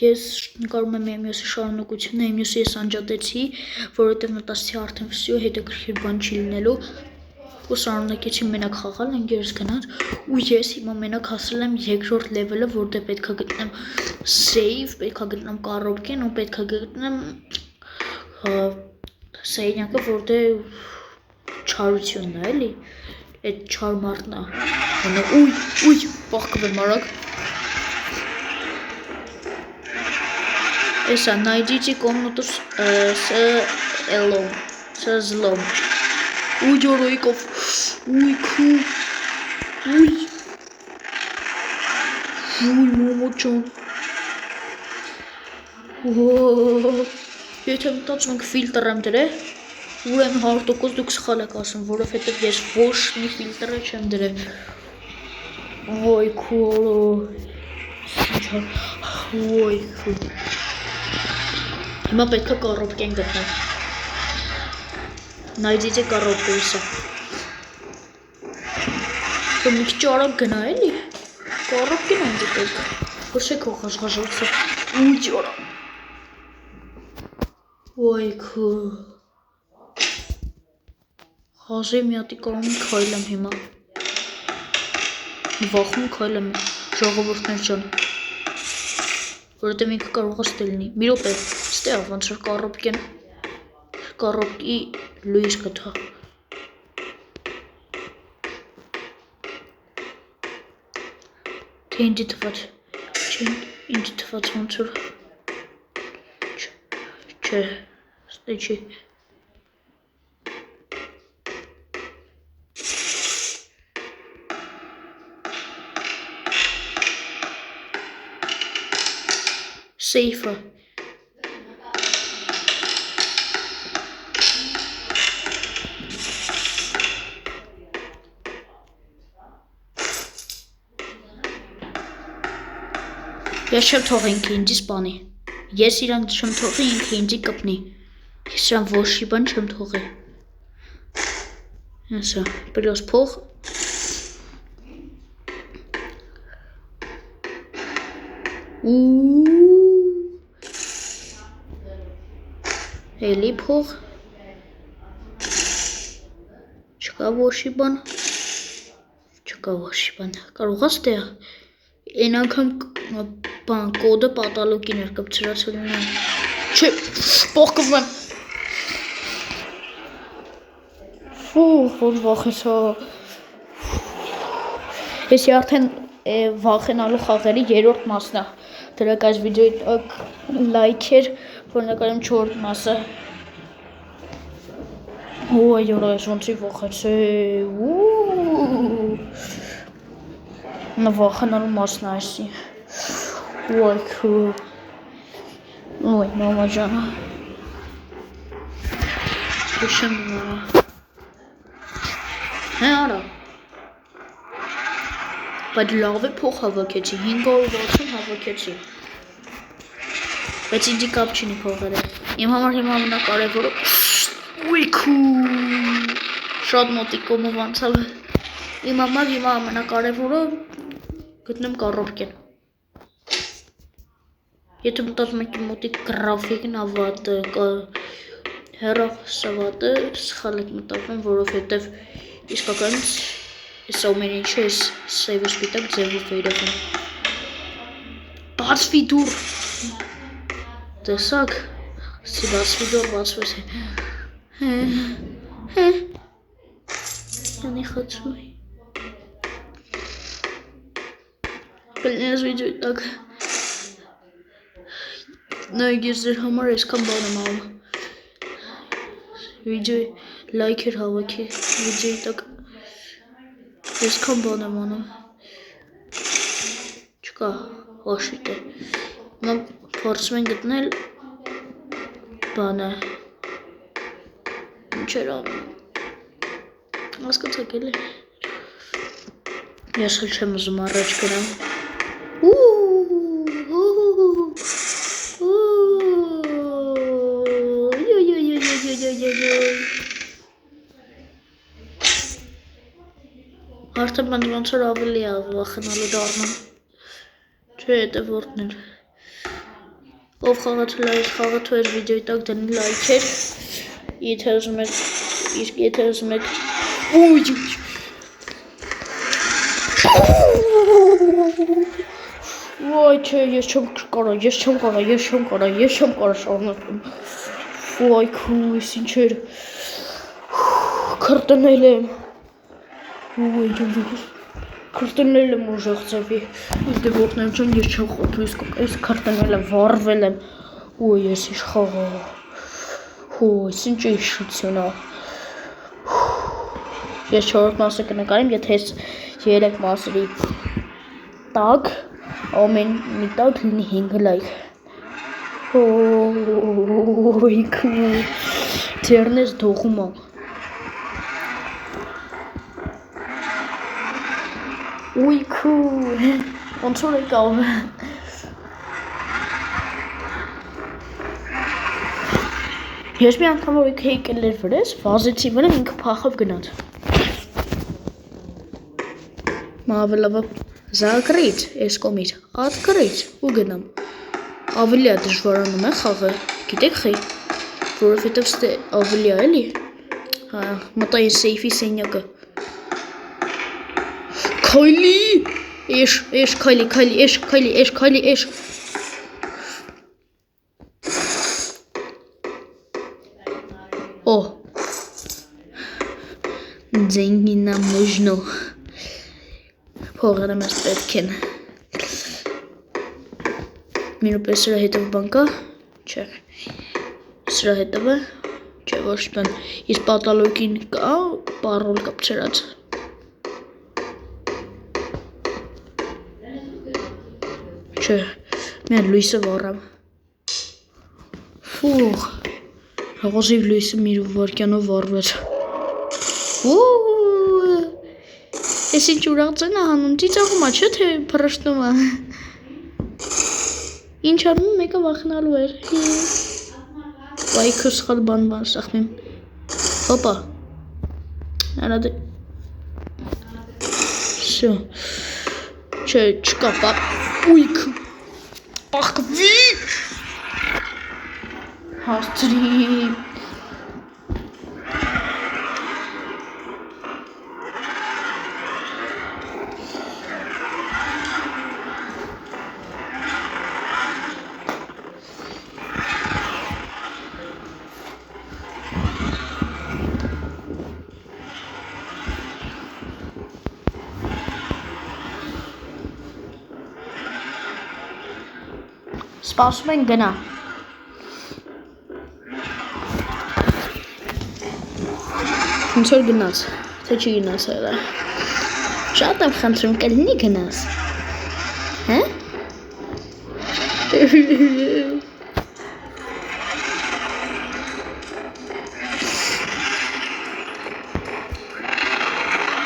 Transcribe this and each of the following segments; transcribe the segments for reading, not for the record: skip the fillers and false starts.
ես նկարում եմ Էմիոսի շարունակությունը, Էմիոսի ես անջատեցի, որովհետև մտածեցի արդեն վсё հետաքրքիր բան չի լինելու, ու շարունակեցի մենակ խաղալ, ընկերս գնաց, ու ես հիմա մենակ հասել եմ երկրորդ լևելը, որտեղ պետք է գտնեմ save, պետք է գտնեմ կառոպկեն ու պետք է գտնեմ սայնյակը, որտեղ չարությունն է, էլի, այդ չար մարդն է, ուй, պաղկվեմ արագ, Էսա, найдите комнату с злом. Уй, Джоройков. Уй, Уй, Մոմոջան. Եթե մտածում եք ֆիլտր եմ դրել, ուրեմն 100% դուք սխալ եք ասում, որովհետև ես ոչ մի ֆիլտր չեմ դրել. Ոյ, քոլո. Ոյ, քո. Հիմա պետք է կառոպկեն գտնեմ. Найдите коробку եսա. Մի քիչ արագ գնա էլի. Կառոպկեն են դիտեք. Հոշեք հող աշխաժողցը. Ուй ջորա. Ոյ քո. Հազի մի հատի կարող եմ քայլեմ հիմա. Վախում քայլեմ ժողովուրդներ ջան. Որովհետև ինքը կարող է ստելնի. Մի րոպե, ստե ոնց որ կառոպկի լույս գտա. Թե ինձ թվաց ոնց որ չէ, ստե չի. Սեյֆը. Ես չեմ թողի ինքը ինձի սպանի. Ես իրան չեմ թողի ինքը ինձի կպնի. Ես իրան ոչի բան չեմ թողի. Հեսա, պրոս փող. Էլի փող. Չկա ոչի բան. Կարող ես դե այն անգամ բան կոդը պատալոկին էր կպցրացել ունեմ. Չէ, պողկվում եմ. Որ վախեցա. Եսի արդեն վախենալու խաղերի երորդ մասն է. Դրակ այս վիդեոյի տակ լայք էր, որ նկարեմ չորդ մասը. Ոյ, յորա, ես ոնցի վախեցե. Նվախենալու մասն է այսի. Ոյ, քո. Ոյ, մամա ջանա. Ուշեմ բնարա. Հե արա. Բայց լավ է փող հավաքեցի, 560 հավաքեցի. Բայց ինձի կապ չինի փողերը. Իմ համար հիմա ամենակարևորը. Ուй քու. Շատ մոտիկոմով անցավ. Իմ համար հիմա ամենակարևորը գտնեմ կառոպկեն. Եթե մտածում եք իմ մոտիկ գրաֆիկն ավատը, հեռախ սավատը, սխալ եք մտածում, որովհետև իսկականից ես ամեն ինչը ես սեյվը սպիտակ ձևով երևում. Բացվի դուր. Տեսակ, սի բացվի դուր բացվես է. Յանի խացում է. Կլինես վիդեոյի տակ. Նայք ես ձեր համար այսքան բան եմ անում. Վիդեոյի լայք էր հավաքի. Վիդեոյի տակ այսքան բան եմ անում. Չկա, հաշիտ է. Հիմա փորձում են գտնել բանը. Ինչ էր անում. Հասկացաք էլի. Ես էլ չեմ ուզում առաջ գնամ. Արդեն ոնց որ ավելի է վախենալու դառնում. Չէ, հետևորդն էր։ Ով խաղաթու էր վիդեոյի տակ դնի լայքեր, եթե ուզում եք, ուй, ոյ, չէ, ես չեմ կարա շարունակում, ոյ, քույս, ինչ էր, քրտնել եմ, քրտնել եմ ուժեղ ձևի, հետևորդներ ջան, ես չեմ խոթու, ես քրտնել եմ, վառվել եմ, ոյ, ես ինչ խաղա, ոյ, ինչ իշխություն է, ես 4 մասը կնկարեմ, եթե ես 3 մասերի տակ, ամեն մի տակ լինի 5 լայք, ոյ, թերնես դողում է, Ուй, ոնց որ եկավ։ Ես մի անգամ որ եկել էր վրես, վազեցի վրա, ինքը փախավ գնաց։ Մավելավը զակրից, ես կոմից, ատկրից ու գնամ։ Ավելի է դժվարանում է խաղը, գիտեք խի, որովհետև ստե ավելի է էլի։ Մտա ես սեյֆի սենյակը։ Քայլի, էշ, քայլի։ Օ, деньги нам нужно, փողերը մեզ պետք են, մինուպես սրա հետև բան կա, չէ, սրա հետևը, չէ, ոչ բան, իս պատալոգին կա, պարոլ կապչերած, չէ, միան լույսը վառամ, ֆուղ, հաղոզիվ լույսը մի վարկյանով վառվեց, ես ինչ ուրաղ ծեն է հանում, ծիծաղում է, չէ թե պրշտում է, ինչ անում մեկը վախնալու էր, վայ քո սխալ բան սախմեմ, հոպա, անադը, սյո, չէ, չկա, ույք, աղկվի, հաստրի, սպասում են գնա, ոնց որ գնաց, թե չի գնաց այլը, շատ եմ խնդրում կլինի գնաց, հե?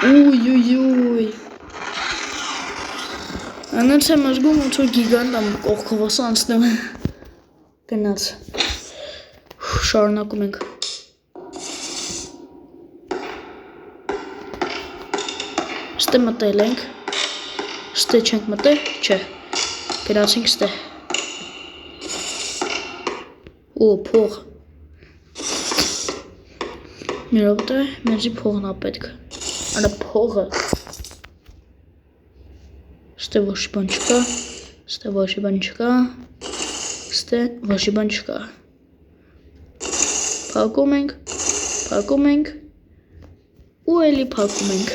Ուй, անոնց եմ ազգում ոնց որ գիգանտ եմ կողքովոս անցնում գնաց, շարունակում ենք, ստե մտել ենք, ստե չենք մտել, չէ, գնացինք ստե, ու փող, մի ռոպտե, մեզի փողն ա պետք, արա փողը, ստե ոչի բան չկա, ստե ոչի բան չկա, ստե ոչի բան չկա, փակում ենք, ու էլի փակում ենք,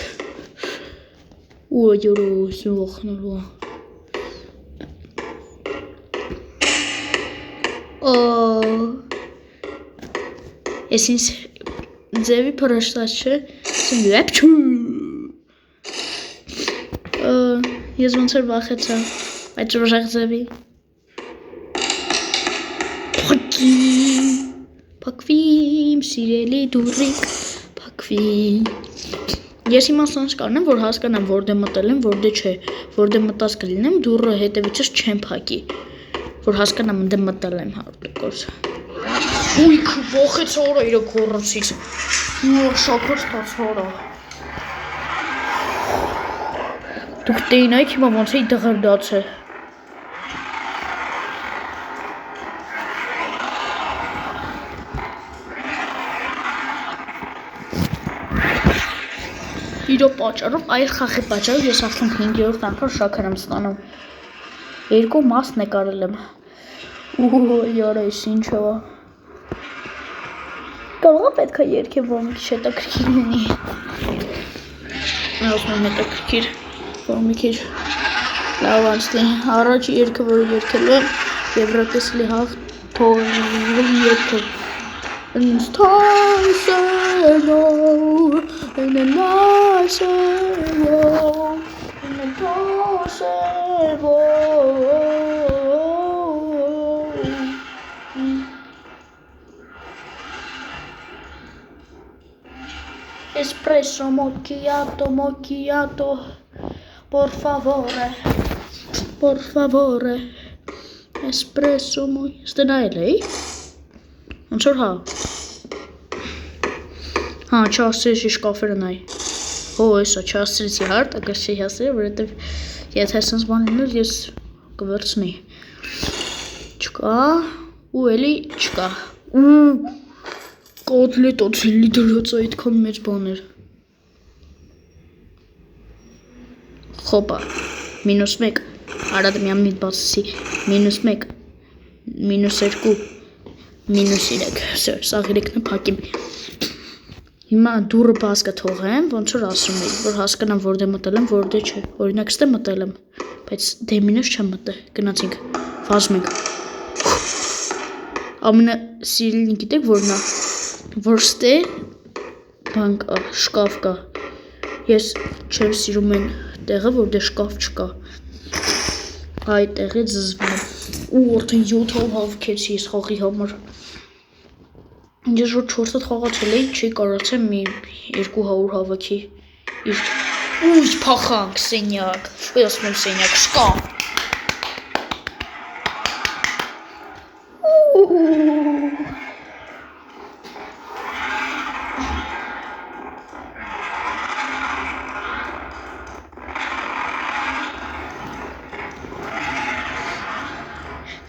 ու աջորոս վախնալու է, ես ինձ ձևի պրաշտած չէ, ես ոնց էր վախեցա, այդ ուժեղ ձևի, փակվի, իմ սիրելի դուրիկ, փակվի, ես իմ ասանց կանեմ, որ հասկանամ, որդե մտել եմ, որդե չէ, որդե մտած կլինեմ, դուրը հետևիցս չեմ փակի, որ հասկանամ ընդե մտել եմ 100%, ույք, վախեց արա իրա կորացից, շաքր ստացարա, դուք տեինայք հիմա ոնց էի դղրդաց է, Իրո պատճառով, այս խաղի պատճառով ես արդեն 5-րդ անգամ շաքար եմ ստանում։ 2 մասն է կարել եմ։ Յարա, այս ինչ է։ Կարող է պետք է երգեմ, որ մի քիչ հետաքրքիր լինի։ Ասում եմ հետաքրքիր, որ մի քիչ լավ անցնի։ Առաջի երգը, որը երգելու եմ, Եվրատեսլի հաղթողի երգը։ Espresso macchiato, por favore, espresso macchiato, ոնց որ հա, չասրեցի շկաֆերը նայ, հեսա չասրեցի հարդ, ակս չի հասրի, որովհետև եթե սենց բան լիներ, ես կվերցնեի, չկա, ու էլի չկա, կոտլետ օծելի դրած այդքան մեծ բաներ, խոպա, -1, արադը միամ միտ բացսի, -1, -2, -3, սաղ 3-ն պակիմ, հիմա դուրը բազ կթողեմ, ոնց որ ասում էի, որ հասկանամ որդ է մտել եմ, որդ է չէ, օրինակ ստե մտել եմ, բայց դեմինս չեմ մտել, գնացինք, վազում ենք, ամենը սիրելին գիտեք որնա, որ ստե բան կա, շկաֆ կա, ես չեմ սիրում են տեղը, որ դե շկաֆ չկա, այդ տեղի զզվում եմ, ու արդեն 7 հով հավքեցի ես խաղի համար, ես որ 4-ըդ խաղացել էի, չի կարացեմ մի 200 հավաքի, ույ պախանք, սենյակ, ասում եմ սենյակ, շկաֆ,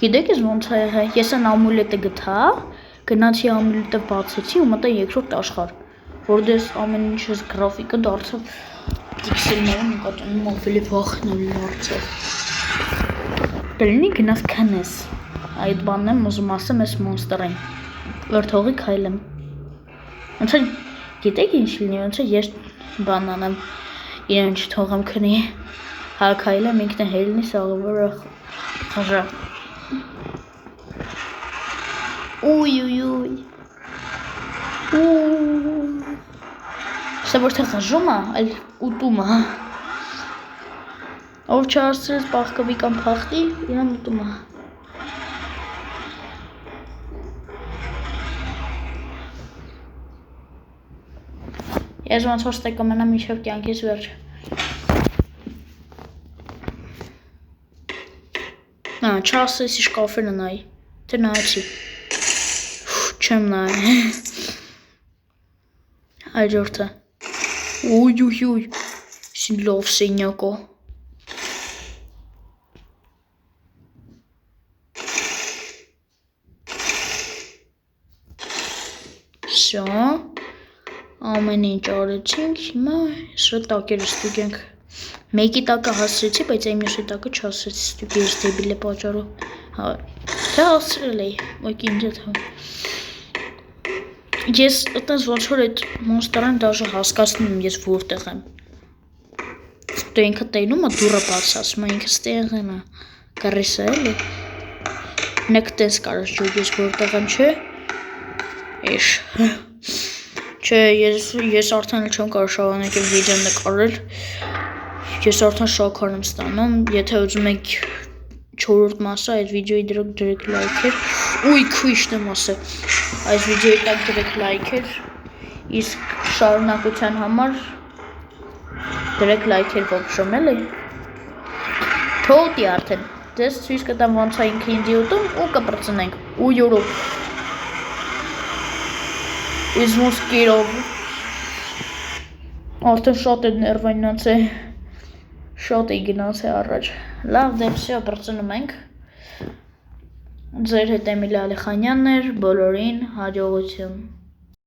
Գիտեք ես ոնց է եղել, ես այն ամուլետը գտա, գնացի ամուլետը բացեցի ու մտա երկրորդ աշխարհ, որտես ամեն ինչս գրաֆիկը դարձավ պիքսելները նկատում ավելի վախենալի դարձավ։ Կլինի գնաս քնես, այդ բանն եմ ուզում ասեմ այս մոնստերին, որ թողի քայլեմ։ Ոնց է գիտեք ինչ լինի, ոնց է ես բան անեմ, իրեն չթողեմ քնի, հա քայլեմ ինքն է հելնի սաղը խժա։ Ուй, Սա որ թե խժում է, այլ ուտում է, ով չասրեց պաղկվի կամ պաղտի, իրան ուտում է։ Ես ոնց որ ստե կմնամ մինչև կյանքիս վերջ։ Չասրեցի շկաֆերը նայ, թե նայեցի, չեմ նայ, այջորդը, ուй, սին լով սենյակո, սա, ամեն ինչ արեցինք, հիմա սրը տակերը ստուգենք, մեկի տակը հասրեցի, բայց այն մյուսի տակը չհասրեցի ստուգի ես դեբիլ է պատճառով, թե հասրել էի, ոյք ինձ էտ հա, ես այտենց ոնց որ այդ մոնստերան դաժը հասկացնում եմ ես որտեղ եմ, դու ինքը տենում է դուրը բաց ասում է ինքը ստեղ են է, կռիսը էլի, նեկ տենց կարաս ջոկ ես որտեղ եմ չէ, էշ, չէ ես արդեն չեմ կարող շավանեք եմ վիդեո նկարել, ես արդեն շաքար եմ ստանում, եթե ուզում եք 4-րդ մասը այդ վիդեոյի դրեք լայքեր, ուй քույշն եմ ասել, այս վիդեոյի տակ դրեք լայքեր, իսկ շարունակության համար դրեք լայքեր ոպշում էլի, թողտի արդեն, դες ցույց կտամ ոնց է ինքը ինձ ուտում ու կպրծնենք, ու յորով, Ես ոսկերով, արդեն շատ է ներվայնած է, շատ է գնաց է առաջ, լավ դեպսյա պրծնում ենք, ձեր հետ Էմիլի Ալիխանյանն էր, բոլորին հաջողություն։